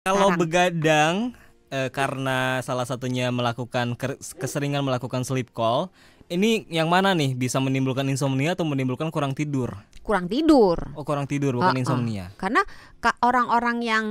Kalau sekarang. begadang karena salah satunya melakukan keseringan melakukan sleep call, ini yang mana nih bisa menimbulkan insomnia atau menimbulkan kurang tidur? Kurang tidur. Oh, kurang tidur bukan Heeh. insomnia. Karena orang-orang yang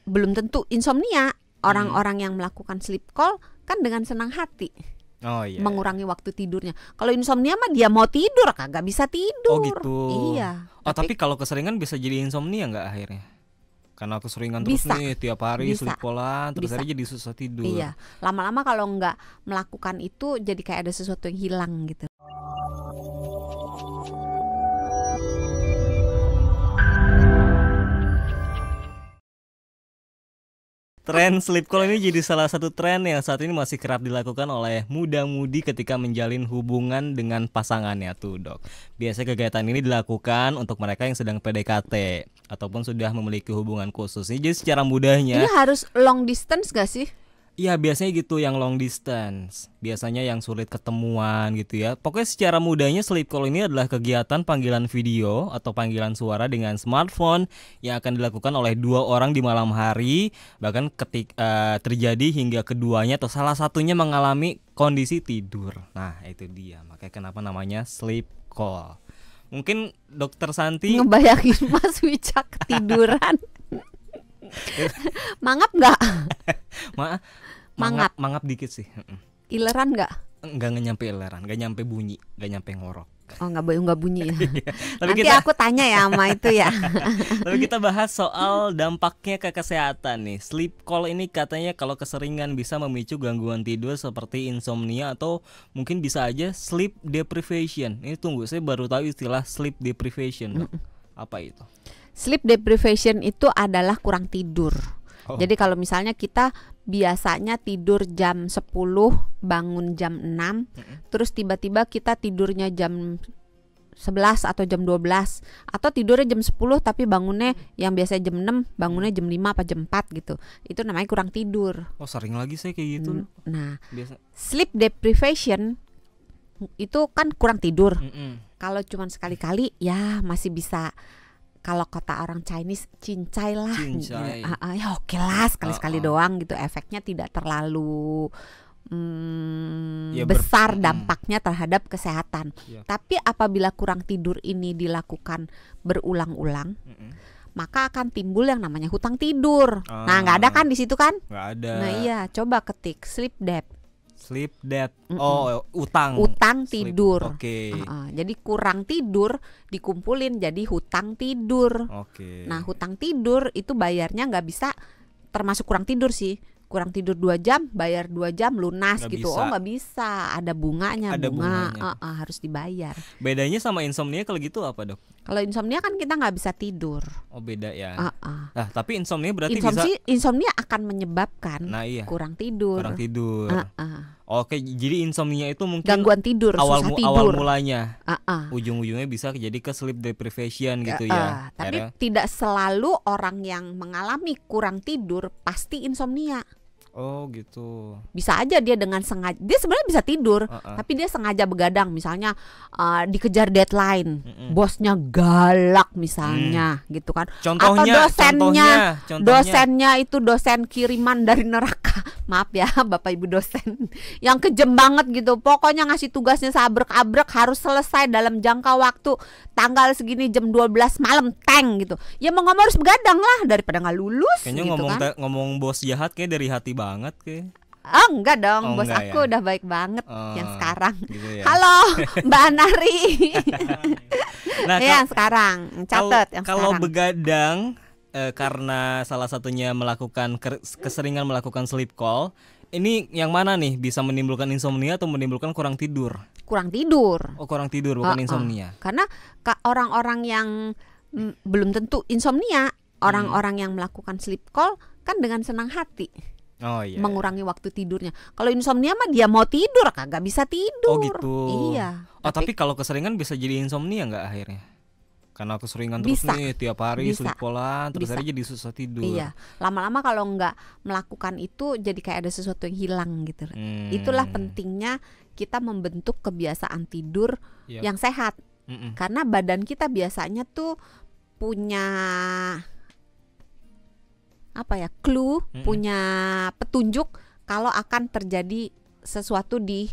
belum tentu insomnia, orang-orang yang melakukan sleep call kan dengan senang hati Oh iya. mengurangi waktu tidurnya. Kalau insomnia mah dia mau tidur kagak bisa tidur. Oh gitu. Iya. Oh tapi kalau keseringan bisa jadi insomnia nggak akhirnya? Karena keseringan terus Bisa. nih tiap hari Bisa. sleep callan terus Bisa. akhirnya jadi susah tidur. Iya. Lama-lama kalau nggak melakukan itu jadi kayak ada sesuatu yang hilang gitu. Tren sleep call ini jadi salah satu tren yang saat ini masih kerap dilakukan oleh muda-mudi ketika menjalin hubungan dengan pasangannya tuh dok. Biasanya kegiatan ini dilakukan untuk mereka yang sedang PDKT ataupun sudah memiliki hubungan khusus. Ini jadi secara mudahnya, Ini harus long distance gak sih? iya biasanya gitu yang long distance, biasanya yang sulit ketemuan gitu ya. Pokoknya secara mudahnya sleep call ini adalah kegiatan panggilan video atau panggilan suara dengan smartphone yang akan dilakukan oleh dua orang di malam hari, bahkan terjadi hingga keduanya atau salah satunya mengalami kondisi tidur. Nah itu dia, makanya kenapa namanya sleep call. Mungkin Dokter Santi Ngebayangin Mas Wicak ketiduran. Mangap nggak? mangap dikit sih. Ileran nggak? Nggak nyampe eleran, nggak nyampe bunyi, nggak nyampe ngorok. Oh nggak bunyi ya. Tapi Nanti aku tanya ya sama itu ya. Lalu kita bahas soal dampaknya ke kesehatan nih. Sleep call ini katanya kalau keseringan bisa memicu gangguan tidur seperti insomnia atau mungkin bisa aja sleep deprivation. Ini tunggu, saya baru tahu istilah sleep deprivation. Dok. Apa itu? Sleep deprivation itu adalah kurang tidur. Oh. Jadi kalau misalnya kita biasanya tidur jam 10, bangun jam 6, terus tiba-tiba kita tidurnya jam 11 atau jam 12, atau tidurnya jam 10 tapi bangunnya yang biasa jam 6, bangunnya jam 5 apa jam 4 gitu. Itu namanya kurang tidur. Oh, sering lagi saya kayak gitu. Nah, Biasa. sleep deprivation itu kan kurang tidur. Kalau cuman sekali-kali ya masih bisa. Kalau kata orang Chinese cincai lah. Cincai. Ya oke lah sekali-sekali doang gitu. Efeknya tidak terlalu Ya, besar dampaknya terhadap kesehatan. Ya. Tapi apabila kurang tidur ini dilakukan berulang-ulang, maka akan timbul yang namanya hutang tidur. Nah nggak ada kan di situ kan? Nggak ada. Nah iya, coba ketik sleep debt. Sleep debt. Oh, utang. Utang Sleep. tidur. Oke. Jadi kurang tidur dikumpulin jadi hutang tidur. Oke. Nah hutang tidur itu bayarnya nggak bisa termasuk kurang tidur sih. Kurang tidur 2 jam bayar 2 jam lunas Nggak gitu. bisa. Oh nggak bisa, ada bunganya. Ada bunga bunganya. harus dibayar. Bedanya sama insomnia kalau gitu apa, Dok? Kalau insomnia kan kita nggak bisa tidur. Oh, beda ya. Nah, Tapi insomnia berarti bisa. insomnia akan menyebabkan Nah, iya. kurang tidur. Kurang tidur. Oke, jadi insomnia itu mungkin Gangguan tidur, susah tidur. awal mulanya. Ah. Ujung-ujungnya bisa jadi ke sleep deprivation gitu ya. Tapi Akhirnya- tidak selalu orang yang mengalami kurang tidur pasti insomnia. Oh gitu. Bisa aja dia dengan sengaja, dia sebenarnya bisa tidur, tapi dia sengaja begadang. Misalnya dikejar deadline, bosnya galak misalnya, gitu kan. Contohnya, Atau contohnya. dosennya itu dosen kiriman dari neraka. Maaf ya Bapak Ibu dosen yang kejem banget gitu. Pokoknya ngasih tugasnya sabrek-abrek, harus selesai dalam jangka waktu tanggal segini jam 12 malam teng gitu. Ya mau ngomong harus begadang lah daripada nggak lulus. Kayaknya gitu kan. ngomong bos jahat kayak dari hati banget kayak. Oh enggak dong, Oh, bos enggak aku ya? udah baik banget yang sekarang. Gitu ya. Halo Mbak Nari. Nah, yang sekarang, catat yang kalau sekarang. begadang karena salah satunya melakukan keseringan melakukan sleep call, ini yang mana nih bisa menimbulkan insomnia atau menimbulkan kurang tidur? Kurang tidur. Oh, kurang tidur bukan insomnia. Karena orang-orang yang belum tentu insomnia, orang-orang yang melakukan sleep call kan dengan senang hati. Oh iya. Mengurangi waktu tidurnya. Kalau insomnia mah dia mau tidur kagak bisa tidur. Oh gitu. Iya. Oh tapi kalau keseringan bisa jadi insomnia nggak akhirnya? Karena keseringan terus Bisa. nih tiap hari Bisa. sleep callan terus Bisa. akhirnya jadi susah tidur. Iya, lama-lama kalau nggak melakukan itu jadi kayak ada sesuatu yang hilang gitu. Itulah pentingnya kita membentuk kebiasaan tidur yang sehat. Karena badan kita biasanya tuh punya clue, punya petunjuk kalau akan terjadi sesuatu di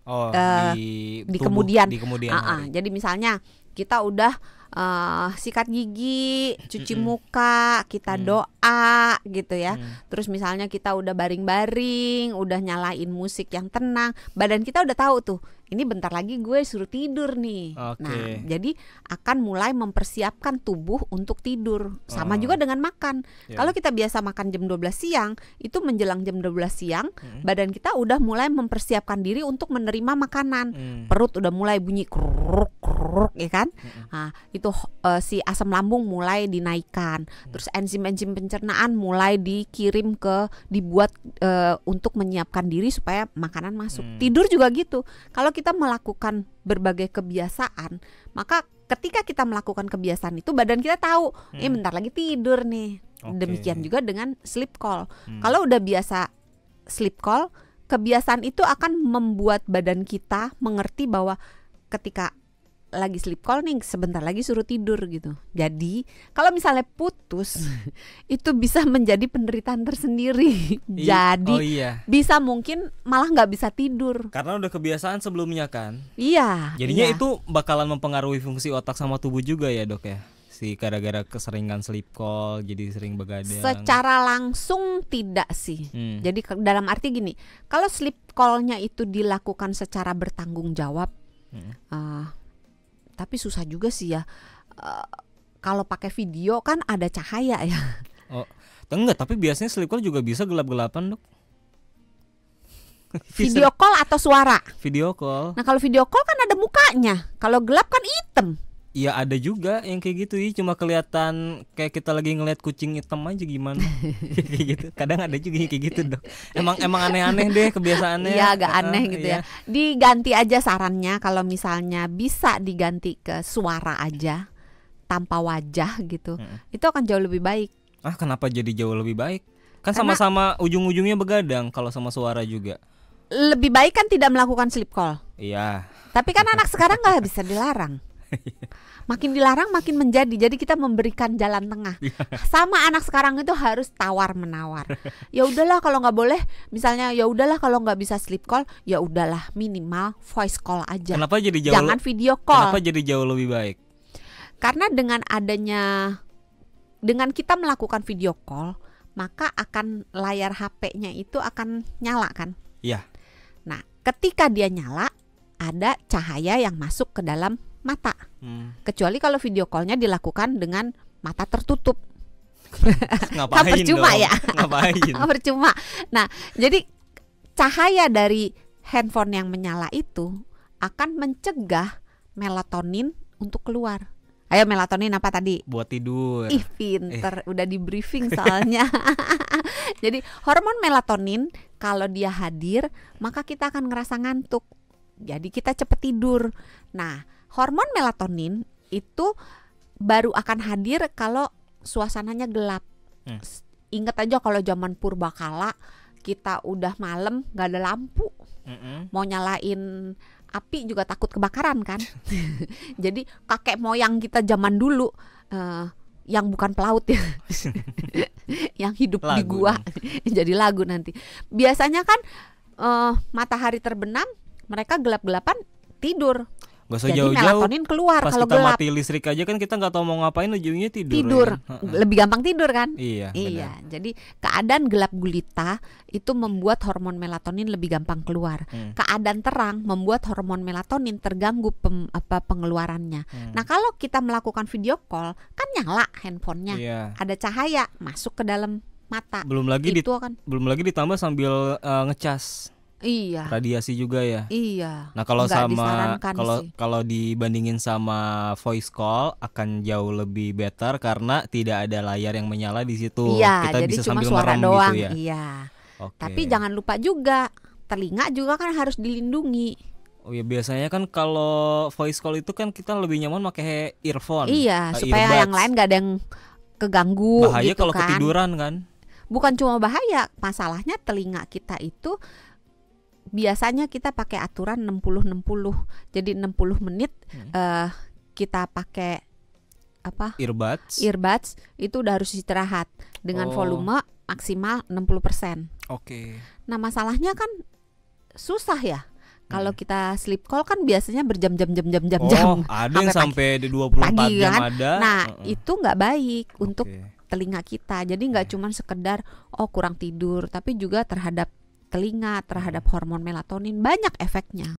tubuh, kemudian hari. Jadi misalnya kita udah sikat gigi, cuci muka, kita doa gitu ya. Terus misalnya kita udah baring-baring, udah nyalain musik yang tenang, badan kita udah tahu tuh, ini bentar lagi gue suruh tidur nih. Nah, jadi akan mulai mempersiapkan tubuh untuk tidur. Sama juga dengan makan. Kalau kita biasa makan jam 12 siang, itu menjelang jam 12 siang, badan kita udah mulai mempersiapkan diri untuk menerima makanan. Perut udah mulai bunyi kruk ya kan? Nah, itu si asam lambung mulai dinaikkan. Terus enzim-enzim pencernaan mulai dibuat untuk menyiapkan diri supaya makanan masuk. Tidur juga gitu. Kalau kita melakukan berbagai kebiasaan, maka ketika kita melakukan kebiasaan itu badan kita tahu, bentar lagi tidur nih. Demikian juga dengan sleep call. Kalau udah biasa sleep call, kebiasaan itu akan membuat badan kita mengerti bahwa ketika lagi sleep call nih, sebentar lagi suruh tidur gitu. Jadi kalau misalnya putus itu bisa menjadi penderitaan tersendiri. Jadi bisa mungkin malah nggak bisa tidur karena udah kebiasaan sebelumnya kan. Iya. Jadinya itu bakalan mempengaruhi fungsi otak sama tubuh juga ya dok ya. Si gara-gara keseringan sleep call jadi sering begadang. Secara langsung tidak sih. Jadi dalam arti gini, kalau sleep call-nya itu dilakukan secara bertanggung jawab, tapi susah juga sih ya. Kalau pakai video kan ada cahaya ya. Enggak, tapi biasanya sleep call juga bisa gelap-gelapan dok. Video call atau suara? Video call. Nah kalau video call kan ada mukanya. Kalau gelap kan hitam. Iya ada juga yang kayak gitu ya, cuma kelihatan kayak kita lagi ngeliat kucing hitam aja gimana. Kayak gitu. Kadang ada juga yang kayak gitu dok. Emang aneh-aneh deh kebiasaannya. Iya agak aneh gitu ya. Diganti aja sarannya, kalau misalnya bisa diganti ke suara aja tanpa wajah gitu. Itu akan jauh lebih baik. Kenapa jadi jauh lebih baik? Kan sama-sama ujung-ujungnya begadang kalau sama suara juga. Lebih baik kan tidak melakukan sleep call. Iya. Tapi kan anak sekarang nggak bisa dilarang. Makin dilarang makin menjadi. Jadi kita memberikan jalan tengah. Sama anak sekarang itu harus tawar menawar. Ya udahlah kalau nggak boleh, misalnya ya udahlah kalau nggak bisa sleep call, ya udahlah minimal voice call aja. Kenapa jadi jauh? Jangan video call. Kenapa jadi jauh lebih baik? Karena dengan kita melakukan video call, maka akan layar HP-nya itu akan nyala kan? Iya. Nah, ketika dia nyala, ada cahaya yang masuk ke dalam mata. Kecuali kalau video call-nya dilakukan dengan mata tertutup. Ngapain percuma dong? Ya? Ngapain? Percuma. Nah, jadi cahaya dari handphone yang menyala itu akan mencegah melatonin untuk keluar. Ayo, melatonin apa tadi? Buat tidur. Ih, pinter, udah di briefing soalnya. Jadi hormon melatonin kalau dia hadir, maka kita akan ngerasa ngantuk. Jadi kita cepet tidur. Nah, hormon melatonin itu baru akan hadir kalau suasananya gelap. Ingat aja kalau zaman purbakala kita udah malam gak ada lampu, mau nyalain api juga takut kebakaran kan. Jadi kakek moyang kita zaman dulu yang bukan pelaut ya, yang hidup lagu di gua, jadi lagu nanti. Biasanya kan matahari terbenam, mereka gelap-gelapan tidur. Gak usah jadi jauh-jauh, melatonin keluar kalau gelap. Pas kita mati listrik aja kan kita nggak tahu mau ngapain, ujungnya tidur. Ya. Lebih gampang tidur kan? Iya. Jadi keadaan gelap gulita itu membuat hormon melatonin lebih gampang keluar. Keadaan terang membuat hormon melatonin terganggu pengeluarannya. Nah kalau kita melakukan video call kan nyala handphonenya, ada cahaya masuk ke dalam mata. Belum lagi ditambah sambil ngecas. Iya. Radiasi juga ya. Iya. Nah kalau kalau dibandingin sama voice call akan jauh lebih better karena tidak ada layar yang menyala di situ. Iya, kita jadi bisa cuma sambil suara merem doang. gitu ya. Iya. Okay. Tapi jangan lupa juga telinga juga kan harus dilindungi. Oh ya, biasanya kan kalau voice call itu kan kita lebih nyaman pakai earphone. Iya, supaya earbuds. Yang lain gak ada yang keganggu. Bahaya gitu kalau kan. Ketiduran kan. Bukan cuma bahaya, masalahnya telinga kita itu biasanya kita pakai aturan 60-60. Jadi 60 menit kita pakai Earbuds itu udah harus istirahat. dengan Oh. volume maksimal 60%. Oke. Nah, masalahnya kan susah ya. Kalau kita sleep call kan biasanya berjam-jam Oh, ada yang sampai di 24 pagi jam kan. ada. Nah, itu nggak baik untuk Oke. telinga kita. Jadi nggak cuma sekedar kurang tidur, tapi juga terhadap telinga, terhadap hormon melatonin, banyak efeknya.